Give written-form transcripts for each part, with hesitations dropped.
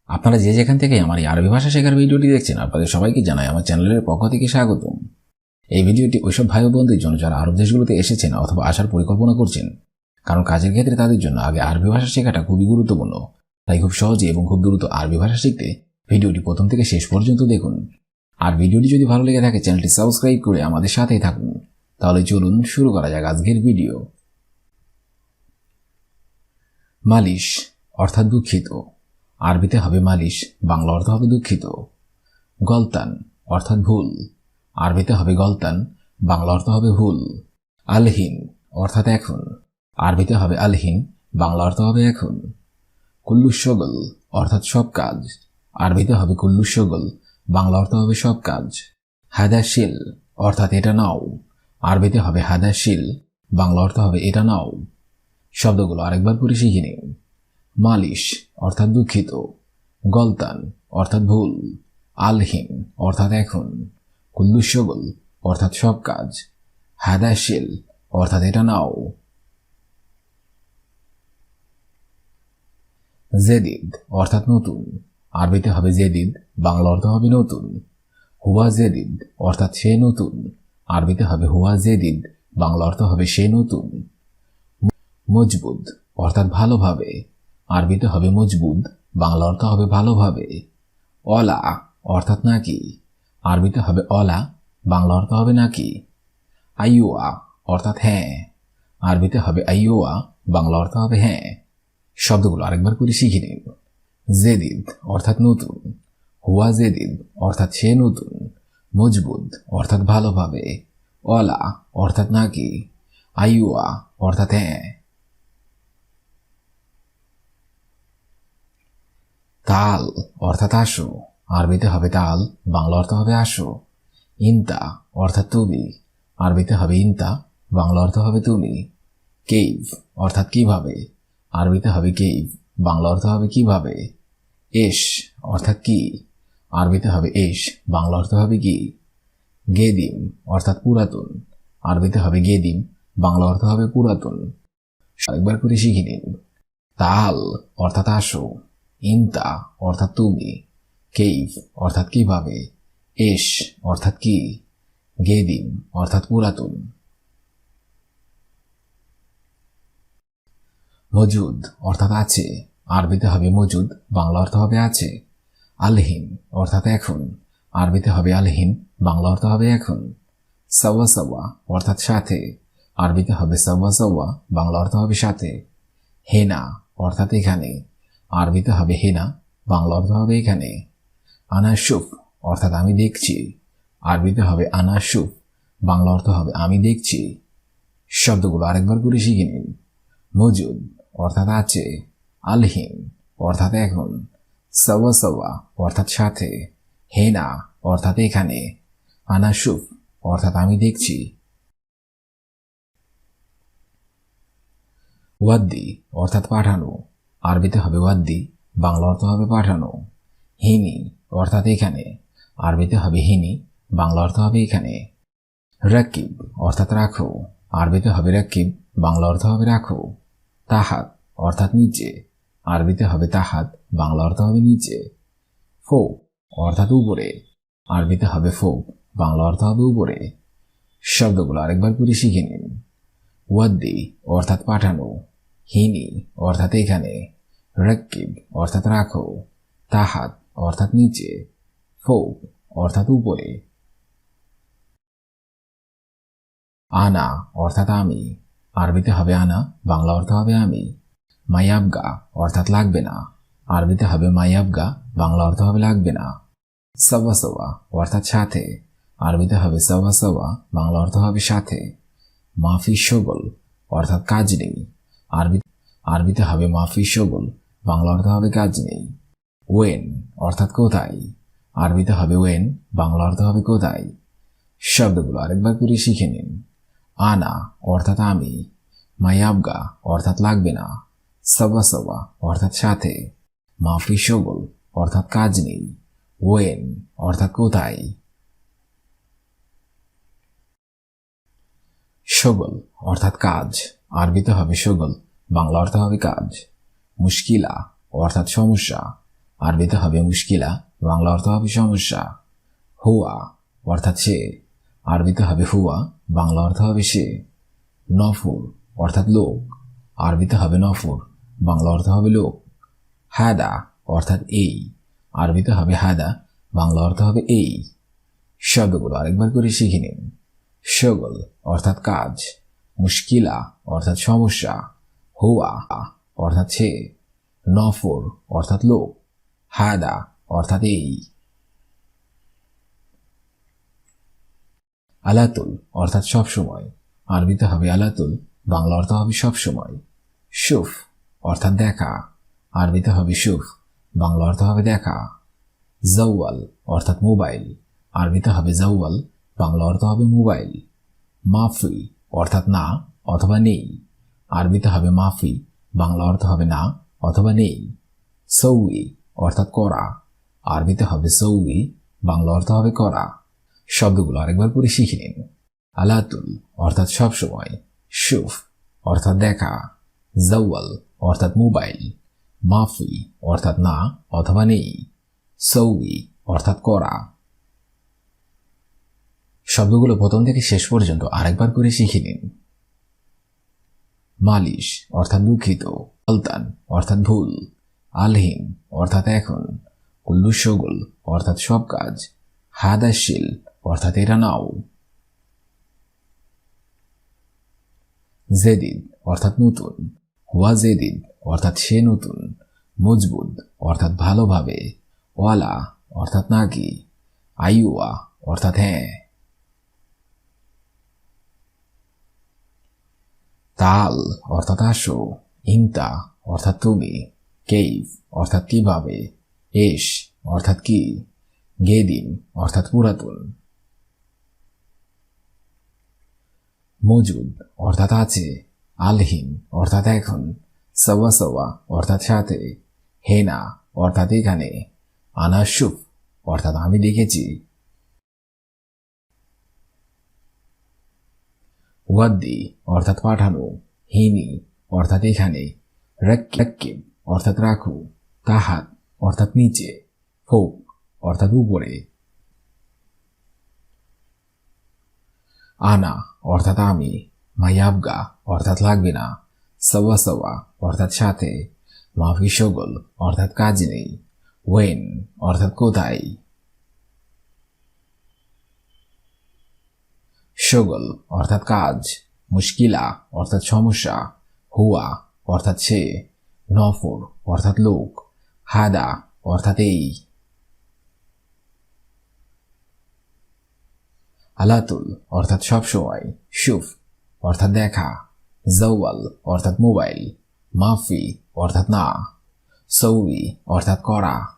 আপনারা যে যেখান থেকে আমার এই আরবি ভাষা শেখার ভিডিওটি দেখছেন, আপনাদের সবাইকে জানাই আমার চ্যানেলের পক্ষ থেকে স্বাগতম। এই ভিডিওটি ওইসব ভাই ও বোনদের জন্য যারা আরব দেশগুলোতে এসেছেন অথবা আসার পরিকল্পনা করছেন, কারণ কাজের ক্ষেত্রে তাদের জন্য আগে আরবি ভাষা শেখাটা খুবই গুরুত্বপূর্ণ। তাই খুব সহজে এবং খুব দ্রুত আরবি ভাষা শিখতে ভিডিওটি প্রথম থেকে শেষ পর্যন্ত দেখুন। আর ভিডিওটি যদি ভালো লেগে থাকে চ্যানেলটি সাবস্ক্রাইব করে আমাদের সাথেই থাকুন। তাহলে চলুন শুরু করা যাক আজকের ভিডিও। মালিশ অর্থাৎ দুঃখিত, আরবিতে হবে মালিশ, বাংলা অর্থ হবে দুঃখিত। গলতান অর্থাৎ ভুল, আরবিতে হবে গলতান, বাংলা অর্থ হবে ভুল। আলহিন অর্থাৎ এখন, আরবিতে হবে আলহিন, বাংলা অর্থ হবে এখন। কুল্লুশগল অর্থাৎ সব কাজ, আরবিতে হবে কুল্লুশগল, বাংলা অর্থ হবে সব কাজ। হাদাশিল অর্থাৎ এটা নাও, আরবিতে হবে হাদাশিল, বাংলা অর্থ হবে এটা নাও। শব্দগুলো আরেকবার পরে শিখে নিন। মালিশ অর্থাৎ দুঃখিত, গলতান অর্থাৎ ভুল, আলহিন অর্থাৎ এখন, কুল্লুশগল অর্থাৎ সব কাজ, হাদাশিল অর্থাৎ এটা নাও। জেদিদ অর্থাৎ নতুন, আরবিতে হবে জেদিদ, বাংলা অর্থ হবে নতুন। হুয়া জেদিদ অর্থাৎ সে নতুন, আরবিতে হবে হুয়া জেদিদ, বাংলা অর্থ হবে সে নতুন। মজবুত অর্থাৎ ভালোভাবে, আরবিতে হবে মজবুত, বাংলা অর্থ হবে ভালোভাবে। অলা অর্থাৎ নাকি, আরবিতে হবে অলা, বাংলা অর্থ হবে নাকি। আইওয়া অর্থাৎ হ্যাঁ, আরবিতে হবে আইওয়া, বাংলা অর্থ হবে হ্যাঁ। শব্দগুলো আরেকবার করে শিখে নিন। জেদিদ অর্থাৎ নতুন, হুয়া জেদিদ অর্থাৎ সে নতুন, মজবুত অর্থাৎ ভালোভাবে, অলা অর্থাৎ নাকি, আইওয়া অর্থাৎ হ্যাঁ। তাল অর্থাৎ আসো, আরবিতে হবে তাল, বাংলা অর্থ হবে আসো। ইনতা অর্থাৎ তুমি, আরবিতে হবে ইনতা, বাংলা অর্থ হবে তুমি। কেইভ অর্থাৎ কিভাবে, আরবিতে হবে কেইভ, বাংলা অর্থ হবে কিভাবে। এশ অর্থাৎ কি, আরবিতে হবে এশ, বাংলা অর্থ হবে কি। গেদিম অর্থাৎ পুরাতন, আরবিতে হবে গেদিম, বাংলা অর্থ হবে পুরাতন। একবার করে শিখে নিন। তাল অর্থাৎ আসো, ইনতা অর্থাৎ তুমি, কেইভ অর্থাৎ কিভাবে, এশ অর্থাৎ কি, গেদিম অর্থাৎ পুরাতন। মজুদ অর্থাৎ আছে, আরবিতে হবে মজুদ, বাংলা অর্থ হবে আছে। আলহিন অর্থাৎ এখন, আরবিতে হবে আলহিন, বাংলা অর্থ হবে এখন। সাওয়া সাওয়া অর্থাৎ সাথে, আরবিতে হবে সাওয়া সাওয়া, বাংলা অর্থ হবে সাথে। হেনা অর্থাৎ এখানে, আরবিতে হবে হেনা, বাংলা অর্থ হবে এখানে। আনাসুফ অর্থাৎ আমি দেখছি, আরবিতে হবে আনাসুফ, বাংলা অর্থ হবে আমি দেখছি। শব্দগুলো আরেকবার করে শিখে নিন। মজুদ অর্থাৎ আছে, আলহিন অর্থাৎ এখন, সাওয়া সাওয়া অর্থাৎ সাথে, হেনা অর্থাৎ এখানে, আনাসুফ অর্থাৎ আমি দেখছি। ওয়াদ্দি অর্থাৎ পাঠানো, আরবিতে হবে ওয়াদ্দি, বাংলা অর্থ হবে পাঠানো। হিনি অর্থাৎ এখানে, আরবিতে হবে হিনি, বাংলা অর্থ হবে এখানে। রাকিব অর্থাৎ রাখো, আরবিতে হবে রাকিব, বাংলা অর্থ হবে রাখো। তাহাত অর্থাৎ নিচে, আরবিতে হবে তাহাত, বাংলা অর্থ হবে নিচে। ফোক অর্থাৎ উপরে, আরবিতে হবে ফোক, বাংলা অর্থ হবে উপরে। শব্দগুলো আরেকবার করে শিখে নিন। ওয়াদ্দি অর্থাৎ পাঠানো, হিনি অর্থাৎ এখানে, রাকিব অর্থাৎ রাখো, তাহাত অর্থাৎ নিচে, ফোক অর্থাৎ উপরে। আনা অর্থাৎ আমি, আরবিতে হবে আনা, বাংলা অর্থ হবে আমি। মায়াবগা অর্থাৎ লাগবে না, আরবিতে হবে মায়াবগা, বাংলা অর্থ হবে লাগবে না। সাওয়া সাওয়া অর্থাৎ সাথে, আরবিতে হবে সাওয়া সাওয়া, বাংলা অর্থ হবে সাথে। মাফি শগল অর্থাৎ কাজ নেই, আরবিতে হবে মাফি শগল, বাংলা অর্থ হবে কাজ নেই। ওয়েন অর্থাৎ কোথায়, আরবিতে হবে ওয়েন, বাংলা অর্থ হবে কোথায়। শব্দগুলো আরেকবার করে শিখে নিন। আনা অর্থাৎ আমি, মায়াবগা অর্থাৎ লাগবে না, সাওয়া সাওয়া অর্থাৎ সাথে, মাফি শগল অর্থাৎ কাজ নেই, ওয়েন অর্থাৎ কোথায়। শগল অর্থাৎ কাজ, আরবিতে হবে শগল, বাংলা অর্থ হবে কাজ। মুশকিলা অর্থাৎ সমস্যা, আরবিতে হবে মুশকিলা, বাংলা অর্থ হবে সমস্যা। হুয়া অর্থাৎ সে, আরবিতে হবে হুয়া, বাংলা অর্থ হবে সে। নফর অর্থাৎ লোক, আরবিতে হবে নফর, বাংলা অর্থ হবে লোক। হাদা অর্থাৎ এই, আরবিতে হবে হাদা, বাংলা অর্থ হবে এই। শব্দগুলো আরেকবার করে শিখে নিন। শগল অর্থাৎ কাজ, মুশকিলা অর্থাৎ সমস্যা, হুয়া অর্থাৎ সে, নফর অর্থাৎ লোক, হাদা অর্থাৎ এই। আলাতুল অর্থাৎ সবসময়, আরবিতে হবে আলাতুল, বাংলা অর্থ হবে সবসময়। শুফ অর্থাৎ দেখা, আরবিতে হবে শুফ, বাংলা অর্থ হবে দেখা। জাওয়াল অর্থাৎ মোবাইল, আরবিতে হবে জাওয়াল, বাংলা অর্থ হবে মোবাইল। মাফি অর্থাৎ না অথবা নেই, আরবিতে হবে মাফি, বাংলা অর্থ হবে না অথবা নেই। সৌই অর্থাৎ করা, আরবিতে হবে সৌই, বাংলা অর্থ হবে করা। শব্দগুলো আরেকবার করে শিখে নিন। আলাতুল অর্থাৎ সবসময়, শুফ অর্থাৎ দেখা, জাওয়াল অর্থাৎ মোবাইল, মাফি অর্থাৎ না অথবা নেই, সৌই অর্থাৎ করা। শব্দগুলো প্রথম থেকে শেষ পর্যন্ত আরেকবার করে শিখে নিন। মালিশ অর্থাৎ দুঃখিত, গলতান অর্থাৎ ভুল, আলহিন অর্থাৎ এখন, কুল্লু শগল অর্থাৎ সব কাজ, হাদাশিল অর্থাৎ এরা নাও। জেদিদ অর্থাৎ নতুন, হুয়া জেদিদ অর্থাৎ সে নতুন, মজবুত অর্থাৎ ভালোভাবে, ওয়ালা অর্থাৎ নাকি, আইওয়া অর্থাৎ হ্যাঁ। তাল অর্থাৎ আসো, ইনতা অর্থাৎ তুমি, কেইফ অর্থাৎ কিভাবে, এশ অর্থাৎ কি, গেদিম অর্থাৎ পুরাতন। মজুদ অর্থাৎ আছে, আলহিন অর্থাৎ এখন, সওয়া সওয়া অর্থাৎ সাথে, হেনা অর্থাৎ এখানে, আনাশুফ অর্থাৎ আমি দেখেছি। ওয়াদ্দি অর্থাৎ পাঠানো, হিনি অর্থাৎ এখানে, রাক্কিব অর্থাৎ রাখো, তাহাত অর্থাৎ নিচে, ফোক অর্থাৎ উপরে। আনা অর্থাৎ আমি, মায়াবগা অর্থাৎ লাগবে না, সওয়া সওয়া অর্থাৎ সাথে, মাফি শগল অর্থাৎ কাজ নেই, ওয়েন অর্থাৎ কোথায়। শগল অর্থাৎ কাজ, মুশকিলা অর্থাৎ সমস্যা, হুয়া অর্থাৎ সে, নফর অর্থাৎ লোক, হাদা অর্থাৎ এই। আলাতুল অর্থাৎ সবসময়, শুফ অর্থাৎ দেখা, জাওয়াল অর্থাৎ মোবাইল, মাফি অর্থাৎ না, সৌই অর্থাৎ করা।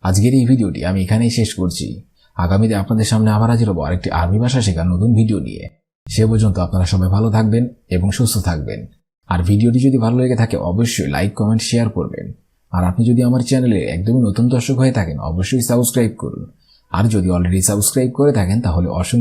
আজকের এই ভিডিওটি আমি এখানেই শেষ করছি। আগামীতে আপনাদের সামনে আবার হাজির হব আরেকটি আরবি ভাষা শেখার নতুন ভিডিও নিয়ে। সে পর্যন্ত আপনারা সবাই ভালো থাকবেন এবং সুস্থ থাকবেন। আর ভিডিওটি যদি ভালো লেগে থাকে অবশ্যই লাইক, কমেন্ট, শেয়ার করবেন। আর আপনি যদি আমার চ্যানেলে একদমই নতুন দর্শক হয়ে থাকেন অবশ্যই সাবস্ক্রাইব করুন। আর যদি অলরেডি সাবস্ক্রাইব করে থাকেন তাহলে অসংখ্য